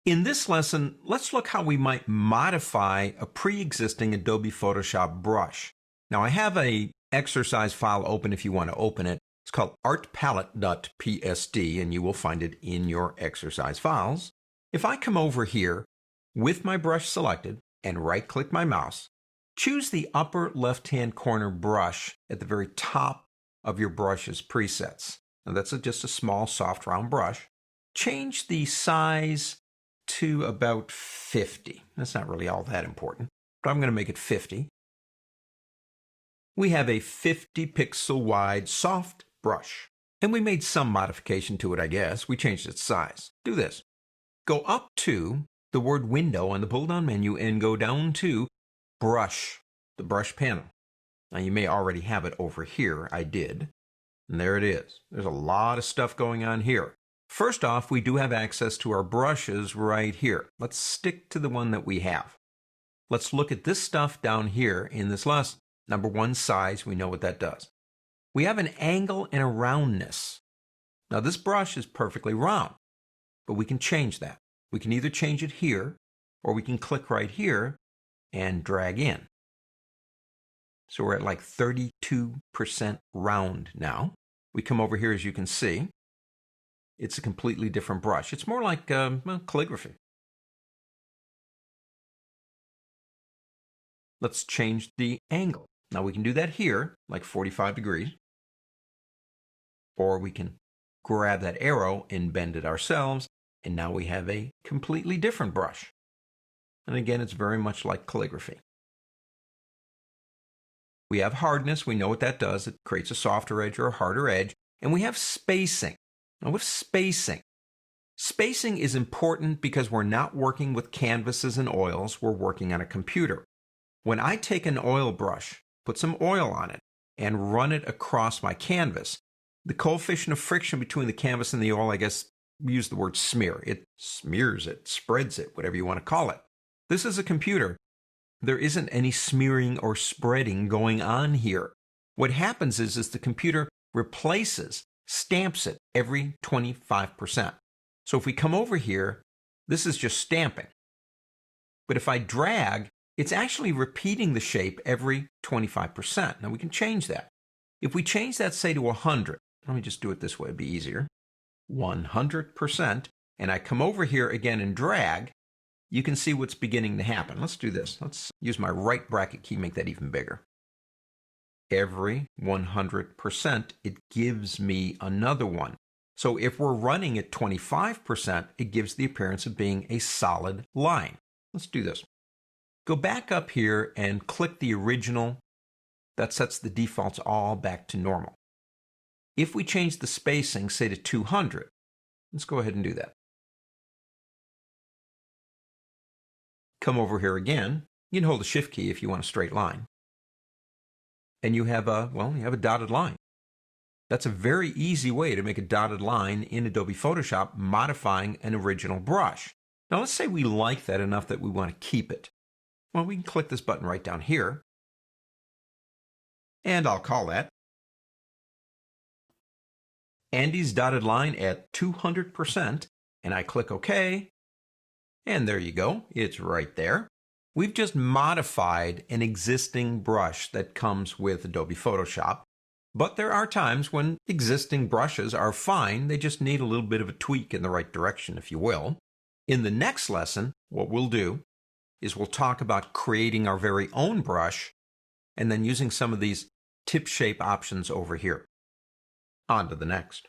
In this lesson, let's look how we might modify a pre-existing Adobe Photoshop brush. Now I have an exercise file open if you want to open it. It's called artpalette.psd and you will find it in your exercise files. If I come over here with my brush selected and right-click my mouse, choose the upper left-hand corner brush at the very top of your brush's presets. Now that's just a small soft round brush. Change the size to about 50. That's not really all that important, but I'm going to make it 50. We have a 50 pixel wide soft brush, and we made some modification to it, I guess. We changed its size. Do this. Go up to the word window on the pull-down menu and go down to brush, the brush panel. Now you may already have it over here. I did. And there it is. There's a lot of stuff going on here. First off, we do have access to our brushes right here. Let's stick to the one that we have. Let's look at this stuff down here in this lesson. Number one, size. We know what that does. We have an angle and a roundness. Now this brush is perfectly round, but we can change that. We can either change it here, or we can click right here and drag in. So we're at like 32% round now. We come over here, as you can see. It's a completely different brush. It's more like calligraphy. Let's change the angle. Now we can do that here, like 45 degrees. Or we can grab that arrow and bend it ourselves, and now we have a completely different brush. And again, it's very much like calligraphy. We have hardness. We know what that does. It creates a softer edge or a harder edge. And we have spacing. Now with spacing is important because we're not working with canvases and oils. We're working on a computer. When I take an oil brush, put some oil on it, and run it across my canvas, the coefficient of friction between the canvas and the oil, I guess we use the word smear. It smears it, spreads it, whatever you want to call it. This is a computer. There isn't any smearing or spreading going on here. What happens is the computer stamps it every 25%. So if we come over here, this is just stamping. But if I drag, it's actually repeating the shape every 25%. Now we can change that. If we change that, say, to 100, let me just do it this way, it'd be easier. 100%, and I come over here again and drag, you can see what's beginning to happen. Let's do this. Let's use my right bracket key, make that even bigger. Every 100%, it gives me another one. So if we're running at 25%, it gives the appearance of being a solid line. Let's do this. Go back up here and click the original. That sets the defaults all back to normal. If we change the spacing, say to 200, let's go ahead and do that. Come over here again. You can hold the Shift key if you want a straight line. And you have a dotted line. That's a very easy way to make a dotted line in Adobe Photoshop, modifying an original brush. Now let's say we like that enough that we want to keep it. Well, we can click this button right down here. And I'll call that Andy's dotted line at 200%. And I click OK. And there you go. It's right there. We've just modified an existing brush that comes with Adobe Photoshop, but there are times when existing brushes are fine. They just need a little bit of a tweak in the right direction, if you will. In the next lesson, what we'll do is we'll talk about creating our very own brush and then using some of these tip shape options over here. On to the next.